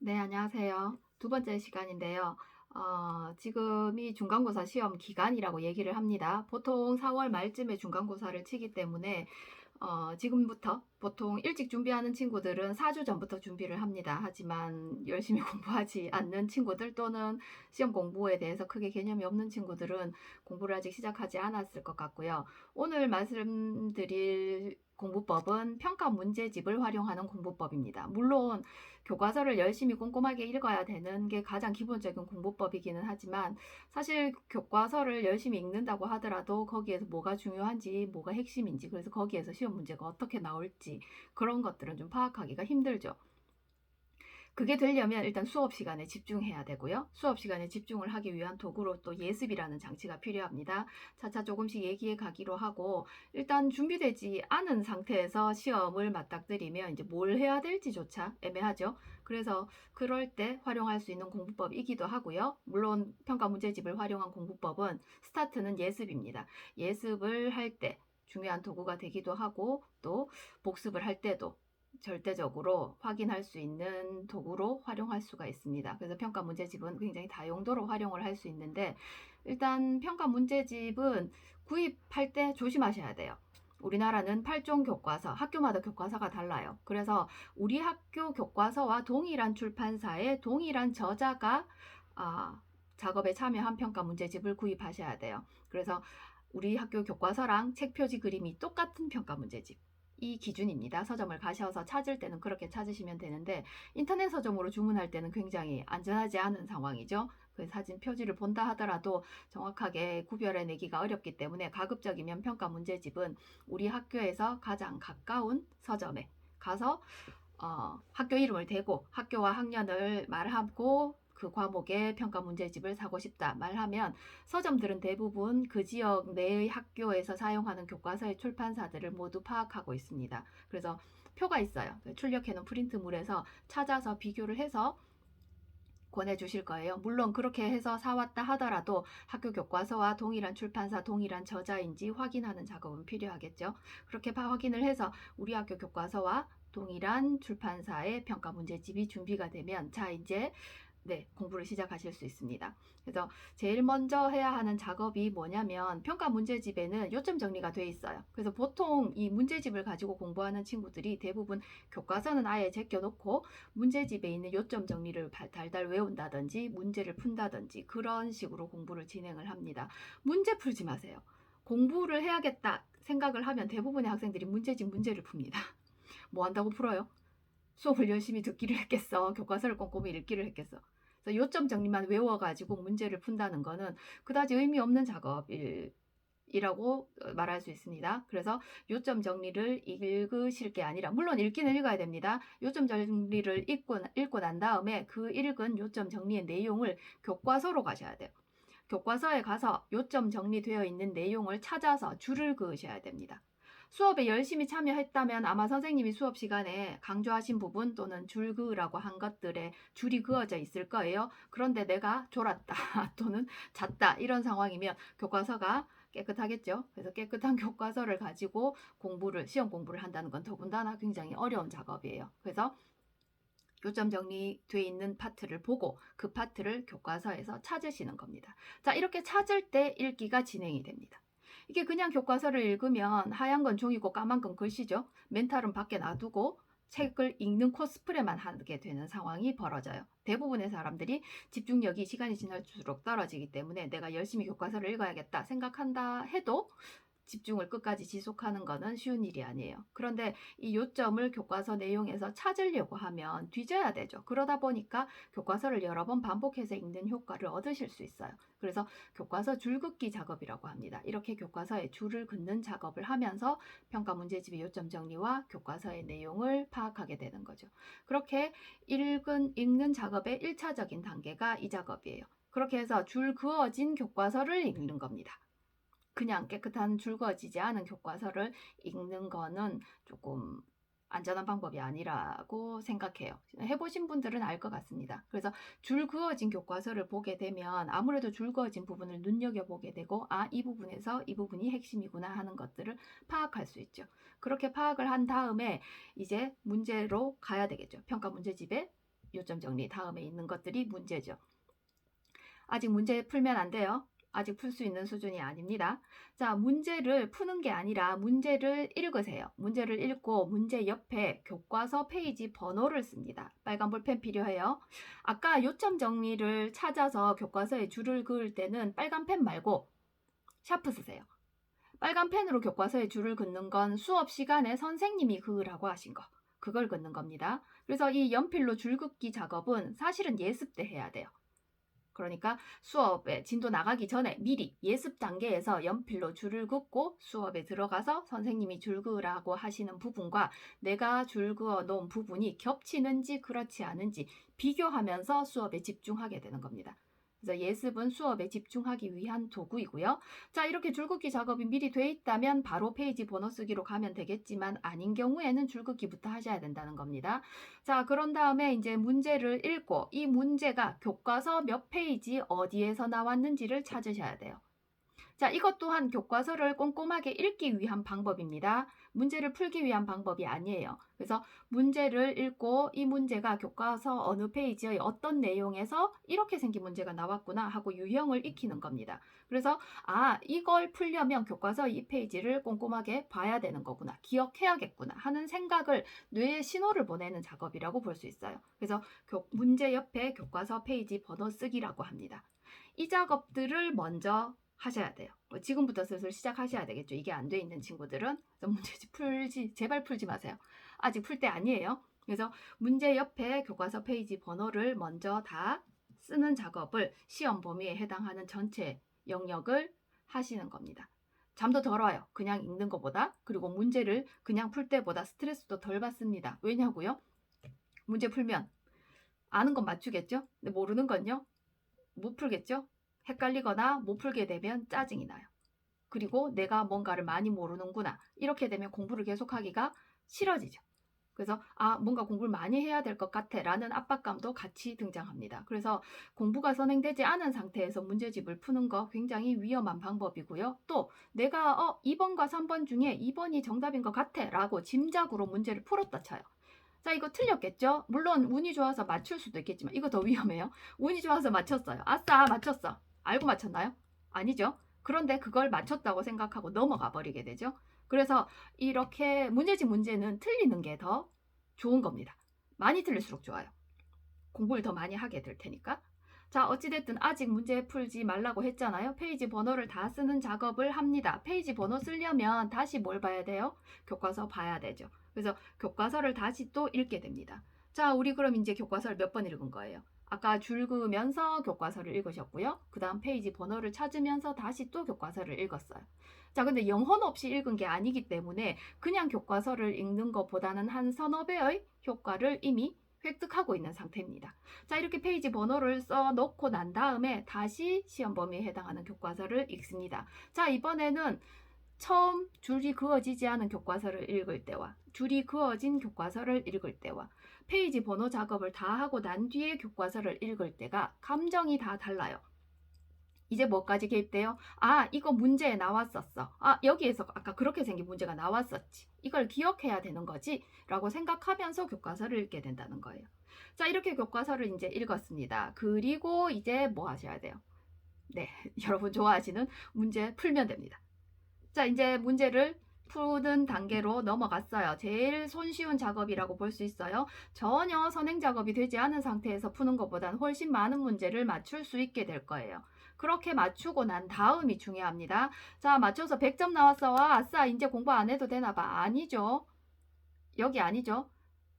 네, 안녕하세요. 두 번째 시간인데요. 지금이 중간고사 시험 기간이라고 얘기를 합니다. 보통 4월 말쯤에 중간고사를 치기 때문에 지금부터 보통 일찍 준비하는 친구들은 4주 전부터 준비를 합니다. 하지만 열심히 공부하지 않는 친구들 또는 시험 공부에 대해서 크게 개념이 없는 친구들은 공부를 아직 시작하지 않았을 것 같고요. 오늘 말씀드릴 공부법은 평가 문제집을 활용하는 공부법입니다. 물론 교과서를 열심히 꼼꼼하게 읽어야 되는 게 가장 기본적인 공부법이기는 하지만 사실 교과서를 열심히 읽는다고 하더라도 거기에서 뭐가 중요한지 뭐가 핵심인지 그래서 거기에서 시험 문제가 어떻게 나올지 그런 것들은 좀 파악하기가 힘들죠. 그게 되려면 일단 수업 시간에 집중해야 되고요. 수업 시간에 집중을 하기 위한 도구로 또 예습이라는 장치가 필요합니다. 차차 조금씩 얘기해 가기로 하고 일단 준비되지 않은 상태에서 시험을 맞닥뜨리면 이제 뭘 해야 될지조차 애매하죠. 그래서 그럴 때 활용할 수 있는 공부법이기도 하고요. 물론 평가 문제집을 활용한 공부법은 스타트는 예습입니다. 예습을 할 때 중요한 도구가 되기도 하고 또 복습을 할 때도 절대적으로 확인할 수 있는 도구로 활용할 수가 있습니다. 그래서 평가 문제집은 굉장히 다용도로 활용을 할 수 있는데 일단 평가 문제집은 구입할 때 조심하셔야 돼요. 우리나라는 8종 교과서, 학교마다 교과서가 달라요. 그래서 우리 학교 교과서와 동일한 출판사의 동일한 저자가 작업에 참여한 평가 문제집을 구입하셔야 돼요. 그래서 우리 학교 교과서랑 책 표지 그림이 똑같은 평가 문제집. 이 기준입니다. 서점을 가셔서 찾을 때는 그렇게 찾으시면 되는데 인터넷 서점으로 주문할 때는 굉장히 안전하지 않은 상황이죠. 그 사진 표지를 본다 하더라도 정확하게 구별해내기가 어렵기 때문에 가급적이면 평가 문제집은 우리 학교에서 가장 가까운 서점에 가서 학교 이름을 대고 학교와 학년을 말하고 그 과목의 평가 문제집을 사고 싶다 말하면 서점들은 대부분 그 지역 내의 학교에서 사용하는 교과서의 출판사들을 모두 파악하고 있습니다. 그래서 표가 있어요. 출력해놓은 프린트물에서 찾아서 비교를 해서 권해주실 거예요. 물론 그렇게 해서 사왔다 하더라도 학교 교과서와 동일한 출판사, 동일한 저자인지 확인하는 작업은 필요하겠죠. 그렇게 확인을 해서 우리 학교 교과서와 동일한 출판사의 평가 문제집이 준비가 되면 자 이제 공부를 시작하실 수 있습니다. 그래서 제일 먼저 해야 하는 작업이 뭐냐면 평가 문제집에는 요점 정리가 돼 있어요. 그래서 보통 이 문제집을 가지고 공부하는 친구들이 대부분 교과서는 아예 제껴놓고 문제집에 있는 요점 정리를 달달 외운다든지 문제를 푼다든지 그런 식으로 공부를 진행을 합니다. 문제 풀지 마세요. 공부를 해야겠다 생각을 하면 대부분의 학생들이 문제집 문제를 풉니다. 뭐 한다고 풀어요? 수업을 열심히 듣기를 했겠어. 교과서를 꼼꼼히 읽기를 했겠어. 그래서 요점 정리만 외워가지고 문제를 푼다는 거는 그다지 의미 없는 작업이라고 말할 수 있습니다. 그래서 요점 정리를 읽으실 게 아니라 물론 읽기는 읽어야 됩니다. 요점 정리를 읽고 난 다음에 그 읽은 요점 정리의 내용을 교과서로 가셔야 돼요. 교과서에 가서 요점 정리되어 있는 내용을 찾아서 줄을 그으셔야 됩니다. 수업에 열심히 참여했다면 아마 선생님이 수업 시간에 강조하신 부분 또는 줄 그으라고 한 것들에 줄이 그어져 있을 거예요. 그런데 내가 졸았다 또는 잤다 이런 상황이면 교과서가 깨끗하겠죠. 그래서 깨끗한 교과서를 가지고 시험 공부를 한다는 건 더군다나 굉장히 어려운 작업이에요. 그래서 요점 정리되어 있는 파트를 보고 그 파트를 교과서에서 찾으시는 겁니다. 자, 이렇게 찾을 때 읽기가 진행이 됩니다. 이게 그냥 교과서를 읽으면 하얀 건 종이고 까만 건 글씨죠. 멘탈은 밖에 놔두고 책을 읽는 코스프레만 하게 되는 상황이 벌어져요. 대부분의 사람들이 집중력이 시간이 지날수록 떨어지기 때문에 내가 열심히 교과서를 읽어야겠다 생각한다 해도 집중을 끝까지 지속하는 것은 쉬운 일이 아니에요. 그런데 이 요점을 교과서 내용에서 찾으려고 하면 뒤져야 되죠. 그러다 보니까 교과서를 여러 번 반복해서 읽는 효과를 얻으실 수 있어요. 그래서 교과서 줄긋기 작업이라고 합니다. 이렇게 교과서에 줄을 긋는 작업을 하면서 평가 문제집의 요점 정리와 교과서의 내용을 파악하게 되는 거죠. 그렇게 읽는 작업의 1차적인 단계가 이 작업이에요. 그렇게 해서 줄 그어진 교과서를 읽는 겁니다. 그냥 깨끗한 줄 그어지지 않은 교과서를 읽는 거는 조금 안전한 방법이 아니라고 생각해요. 해보신 분들은 알 것 같습니다. 그래서 줄 그어진 교과서를 보게 되면 아무래도 줄 그어진 부분을 눈여겨보게 되고 이 부분에서 이 부분이 핵심이구나 하는 것들을 파악할 수 있죠. 그렇게 파악을 한 다음에 이제 문제로 가야 되겠죠. 평가 문제집에 요점 정리 다음에 있는 것들이 문제죠. 아직 문제 풀면 안 돼요. 아직 풀 수 있는 수준이 아닙니다. 자, 문제를 푸는 게 아니라 문제를 읽으세요. 문제를 읽고 문제 옆에 교과서 페이지 번호를 씁니다. 빨간 볼펜 필요해요. 아까 요점 정리를 찾아서 교과서에 줄을 그을 때는 빨간 펜 말고 샤프 쓰세요. 빨간 펜으로 교과서에 줄을 긋는 건 수업 시간에 선생님이 그으라고 하신 거. 그걸 긋는 겁니다. 그래서 이 연필로 줄 긋기 작업은 사실은 예습 때 해야 돼요. 그러니까 수업에 진도 나가기 전에 미리 예습 단계에서 연필로 줄을 긋고 수업에 들어가서 선생님이 줄 그으라고 하시는 부분과 내가 줄 그어 놓은 부분이 겹치는지 그렇지 않은지 비교하면서 수업에 집중하게 되는 겁니다. 그래서 예습은 수업에 집중하기 위한 도구이고요. 자, 이렇게 줄긋기 작업이 미리 돼 있다면 바로 페이지 번호 쓰기로 가면 되겠지만 아닌 경우에는 줄긋기부터 하셔야 된다는 겁니다. 자, 그런 다음에 이제 문제를 읽고 이 문제가 교과서 몇 페이지 어디에서 나왔는지를 찾으셔야 돼요. 자, 이것 또한 교과서를 꼼꼼하게 읽기 위한 방법입니다. 문제를 풀기 위한 방법이 아니에요. 그래서 문제를 읽고 이 문제가 교과서 어느 페이지의 어떤 내용에서 이렇게 생긴 문제가 나왔구나 하고 유형을 익히는 겁니다. 그래서 이걸 풀려면 교과서 이 페이지를 꼼꼼하게 봐야 되는 거구나, 기억해야겠구나 하는 생각을 뇌에 신호를 보내는 작업이라고 볼 수 있어요. 그래서 문제 옆에 교과서 페이지 번호 쓰기라고 합니다. 이 작업들을 먼저 하셔야 돼요. 지금부터 슬슬 시작하셔야 되겠죠. 이게 안 돼 있는 친구들은. 문제 제발 풀지 마세요. 아직 풀 때 아니에요. 그래서 문제 옆에 교과서 페이지 번호를 먼저 다 쓰는 작업을 시험 범위에 해당하는 전체 영역을 하시는 겁니다. 잠도 덜 와요. 그냥 읽는 것보다. 그리고 문제를 그냥 풀 때보다 스트레스도 덜 받습니다. 왜냐고요? 문제 풀면 아는 건 맞추겠죠? 근데 모르는 건요? 못 풀겠죠? 헷갈리거나 못 풀게 되면 짜증이 나요. 그리고 내가 뭔가를 많이 모르는구나. 이렇게 되면 공부를 계속하기가 싫어지죠. 그래서 뭔가 공부를 많이 해야 될 것 같아 라는 압박감도 같이 등장합니다. 그래서 공부가 선행되지 않은 상태에서 문제집을 푸는 거 굉장히 위험한 방법이고요. 또 내가 2번과 3번 중에 2번이 정답인 것 같아 라고 짐작으로 문제를 풀었다 쳐요. 자, 이거 틀렸겠죠? 물론 운이 좋아서 맞출 수도 있겠지만 이거 더 위험해요. 운이 좋아서 맞췄어요. 아싸, 맞췄어. 알고 맞췄나요? 아니죠. 그런데 그걸 맞췄다고 생각하고 넘어가 버리게 되죠. 그래서 이렇게 문제는 틀리는 게 더 좋은 겁니다. 많이 틀릴수록 좋아요. 공부를 더 많이 하게 될 테니까. 자, 어찌됐든 아직 문제 풀지 말라고 했잖아요. 페이지 번호를 다 쓰는 작업을 합니다. 페이지 번호 쓰려면 다시 뭘 봐야 돼요? 교과서 봐야 되죠. 그래서 교과서를 다시 또 읽게 됩니다. 자, 우리 그럼 이제 교과서를 몇 번 읽은 거예요? 아까 줄 그으면서 교과서를 읽으셨고요. 그 다음 페이지 번호를 찾으면서 다시 또 교과서를 읽었어요. 자, 근데 영혼 없이 읽은 게 아니기 때문에 그냥 교과서를 읽는 것보다는 한 서너 배의 효과를 이미 획득하고 있는 상태입니다. 자, 이렇게 페이지 번호를 써놓고 난 다음에 다시 시험 범위에 해당하는 교과서를 읽습니다. 자, 이번에는 처음 줄이 그어지지 않은 교과서를 읽을 때와 줄이 그어진 교과서를 읽을 때와 페이지 번호 작업을 다 하고 난 뒤에 교과서를 읽을 때가 감정이 다 달라요. 이제 뭐까지 개입돼요? 이거 문제에 나왔었어. 여기에서 아까 그렇게 생긴 문제가 나왔었지. 이걸 기억해야 되는 거지 라고 생각하면서 교과서를 읽게 된다는 거예요. 자, 이렇게 교과서를 이제 읽었습니다. 그리고 이제 뭐 하셔야 돼요? 네, 여러분 좋아하시는 문제 풀면 됩니다. 자, 이제 문제를 푸는 단계로 넘어갔어요. 제일 손쉬운 작업이라고 볼 수 있어요. 전혀 선행 작업이 되지 않은 상태에서 푸는 것보다는 훨씬 많은 문제를 맞출 수 있게 될 거예요. 그렇게 맞추고 난 다음이 중요합니다. 자, 맞춰서 100점 나왔어. 아싸, 이제 공부 안 해도 되나 봐. 아니죠. 여기 아니죠.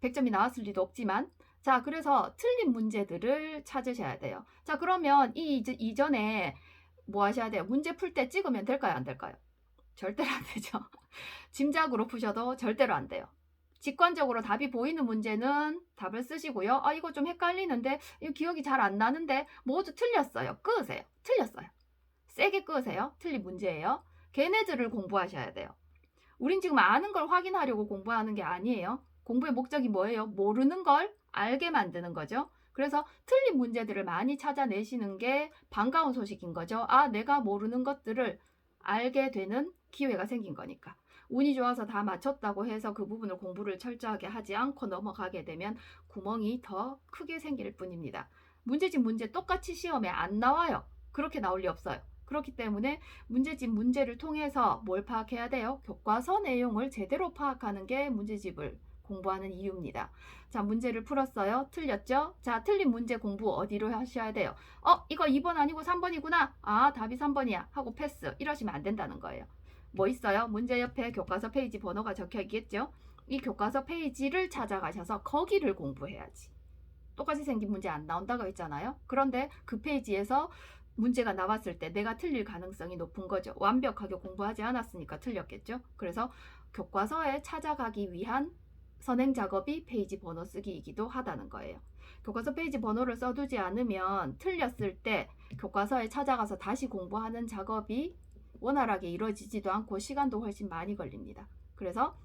100점이 나왔을 리도 없지만. 자, 그래서 틀린 문제들을 찾으셔야 돼요. 자, 그러면 이전에 뭐 하셔야 돼요? 문제 풀 때 찍으면 될까요? 안 될까요? 절대로 안 되죠. 짐작으로 푸셔도 절대로 안 돼요. 직관적으로 답이 보이는 문제는 답을 쓰시고요. 이거 좀 헷갈리는데, 이거 기억이 잘 안 나는데, 모두 틀렸어요. 끄으세요. 틀렸어요. 세게 끄으세요. 틀린 문제예요. 걔네들을 공부하셔야 돼요. 우린 지금 아는 걸 확인하려고 공부하는 게 아니에요. 공부의 목적이 뭐예요? 모르는 걸 알게 만드는 거죠. 그래서 틀린 문제들을 많이 찾아내시는 게 반가운 소식인 거죠. 내가 모르는 것들을 알게 되는 기회가 생긴 거니까. 운이 좋아서 다 맞췄다고 해서 그 부분을 공부를 철저하게 하지 않고 넘어가게 되면 구멍이 더 크게 생길 뿐입니다. 문제집 문제 똑같이 시험에 안 나와요. 그렇게 나올 리 없어요. 그렇기 때문에 문제집 문제를 통해서 뭘 파악해야 돼요? 교과서 내용을 제대로 파악하는 게 문제집을 공부하는 이유입니다. 자, 문제를 풀었어요. 틀렸죠? 자, 틀린 문제 공부 어디로 하셔야 돼요? 이거 2번 아니고 3번이구나. 아, 답이 3번이야. 하고 패스. 이러시면 안 된다는 거예요. 뭐 있어요? 문제 옆에 교과서 페이지 번호가 적혀 있겠죠? 이 교과서 페이지를 찾아가셔서 거기를 공부해야지. 똑같이 생긴 문제 안 나온다고 했잖아요. 그런데 그 페이지에서 문제가 나왔을 때 내가 틀릴 가능성이 높은 거죠. 완벽하게 공부하지 않았으니까 틀렸겠죠. 그래서 교과서에 찾아가기 위한 선행 작업이 페이지 번호 쓰기이기도 하다는 거예요. 교과서 페이지 번호를 써두지 않으면 틀렸을 때 교과서에 찾아가서 다시 공부하는 작업이 원활하게 이루어지지도 않고 시간도 훨씬 많이 걸립니다. 그래서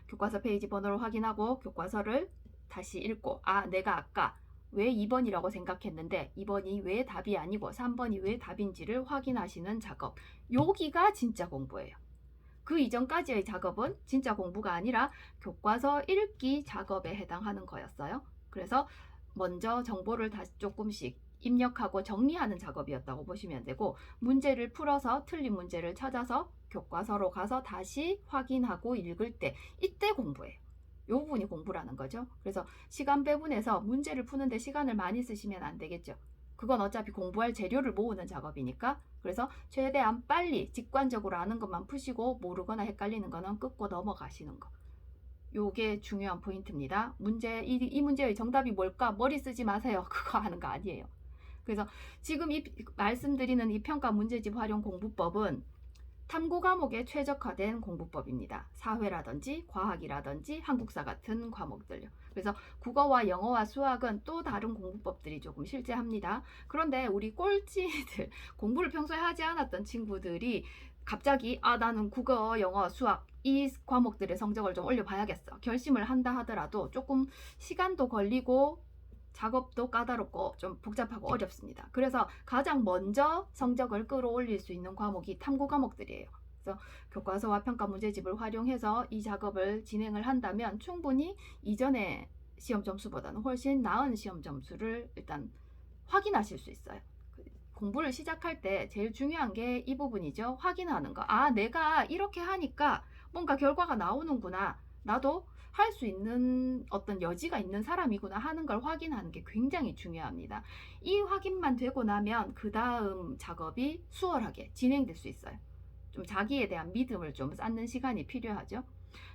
교과서 페이지 번호를 확인하고 교과서를 다시 읽고, 내가 아까 왜 2번이라고 생각했는데 2번이 왜 답이 아니고 3번이 왜 답인지를 확인하시는 작업. 여기가 진짜 공부예요. 그 이전까지의 작업은 진짜 공부가 아니라 교과서 읽기 작업에 해당하는 거였어요. 그래서 먼저 정보를 다시 조금씩 입력하고 정리하는 작업이었다고 보시면 되고, 문제를 풀어서 틀린 문제를 찾아서 교과서로 가서 다시 확인하고 읽을 때, 이때 공부예요. 이 부분이 공부라는 거죠. 그래서 시간 배분해서 문제를 푸는데 시간을 많이 쓰시면 안 되겠죠. 그건 어차피 공부할 재료를 모으는 작업이니까. 그래서 최대한 빨리 직관적으로 아는 것만 푸시고 모르거나 헷갈리는 거는 끊고 넘어가시는 거. 요게 중요한 포인트입니다. 이 문제의 정답이 뭘까? 머리 쓰지 마세요. 그거 하는 거 아니에요. 그래서 지금 말씀드리는 이 평가 문제집 활용 공부법은 탐구 과목에 최적화된 공부법입니다. 사회라든지 과학이라든지 한국사 같은 과목들요. 그래서 국어와 영어와 수학은 또 다른 공부법들이 조금 실제합니다. 그런데 우리 꼴찌들, 공부를 평소에 하지 않았던 친구들이 갑자기 나는 국어, 영어, 수학 이 과목들의 성적을 좀 올려봐야겠어. 결심을 한다 하더라도 조금 시간도 걸리고 작업도 까다롭고 좀 복잡하고 어렵습니다. 그래서 가장 먼저 성적을 끌어올릴 수 있는 과목이 탐구 과목들이에요. 그래서 교과서와 평가 문제집을 활용해서 이 작업을 진행을 한다면 충분히 이전의 시험 점수보다는 훨씬 나은 시험 점수를 일단 확인하실 수 있어요. 공부를 시작할 때 제일 중요한 게 이 부분이죠. 확인하는 거. 내가 이렇게 하니까 뭔가 결과가 나오는구나. 나도 할 수 있는 어떤 여지가 있는 사람이구나 하는 걸 확인하는 게 굉장히 중요합니다. 이 확인만 되고 나면 그 다음 작업이 수월하게 진행될 수 있어요. 좀 자기에 대한 믿음을 좀 쌓는 시간이 필요하죠.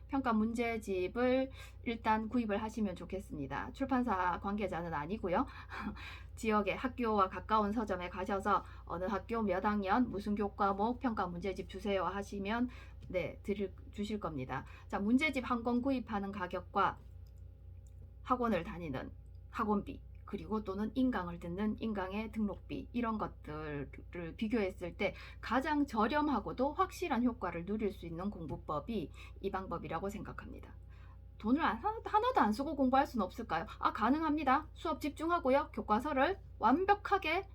평가 문제집을 일단 구입을 하시면 좋겠습니다. 출판사 관계자는 아니고요. 지역의 학교와 가까운 서점에 가셔서 어느 학교 몇 학년 무슨 교과목 평가 문제집 주세요 하시면 주실 겁니다. 자, 문제집 한 권 구입하는 가격과 학원을 다니는 학원비, 그리고 또는 인강을 듣는 인강의 등록비, 이런 것들을 비교했을 때 가장 저렴하고도 확실한 효과를 누릴 수 있는 공부법이 이 방법이라고 생각합니다. 돈을 하나도 안 쓰고 공부할 수는 없을까요? 가능합니다. 수업 집중하고요. 교과서를 완벽하게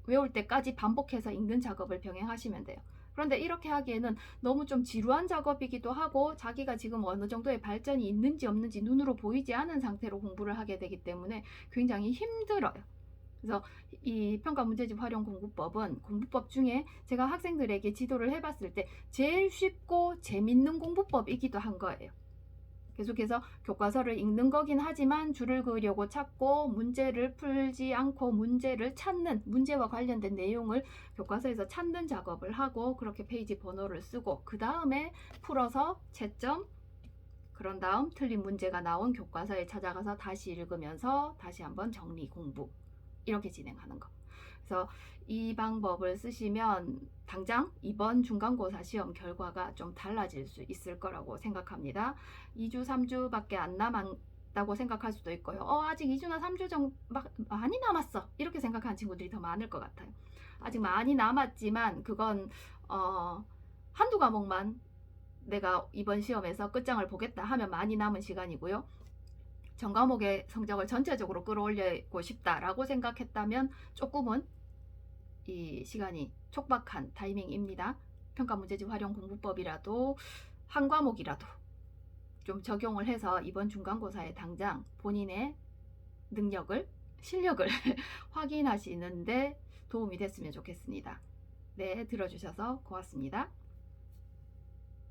외울 때까지 반복해서 읽는 작업을 병행하시면 돼요. 그런데 이렇게 하기에는 너무 좀 지루한 작업이기도 하고 자기가 지금 어느 정도의 발전이 있는지 없는지 눈으로 보이지 않은 상태로 공부를 하게 되기 때문에 굉장히 힘들어요. 그래서 이 평가 문제집 활용 공부법은 공부법 중에 제가 학생들에게 지도를 해봤을 때 제일 쉽고 재밌는 공부법이기도 한 거예요. 계속해서 교과서를 읽는 거긴 하지만 줄을 그으려고 찾고 문제를 풀지 않고 문제를 찾는, 문제와 관련된 내용을 교과서에서 찾는 작업을 하고 그렇게 페이지 번호를 쓰고 그 다음에 풀어서 채점, 그런 다음 틀린 문제가 나온 교과서에 찾아가서 다시 읽으면서 다시 한번 정리 공부, 이렇게 진행하는 거. 그래서 이 방법을 쓰시면 당장 이번 중간고사 시험 결과가 좀 달라질 수 있을 거라고 생각합니다. 2주, 3주밖에 안 남았다고 생각할 수도 있고요. 아직 2주나 3주 정도 많이 남았어. 이렇게 생각하는 친구들이 더 많을 것 같아요. 아직 많이 남았지만 그건 한두 과목만 내가 이번 시험에서 끝장을 보겠다 하면 많이 남은 시간이고요. 전 과목의 성적을 전체적으로 끌어올리고 싶다라고 생각했다면 조금은 이 시간이 촉박한 타이밍입니다. 평가문제집 활용 공부법이라도 한 과목이라도 좀 적용을 해서 이번 중간고사에 당장 본인의 능력을, 실력을 확인하시는데 도움이 됐으면 좋겠습니다. 네, 들어주셔서 고맙습니다.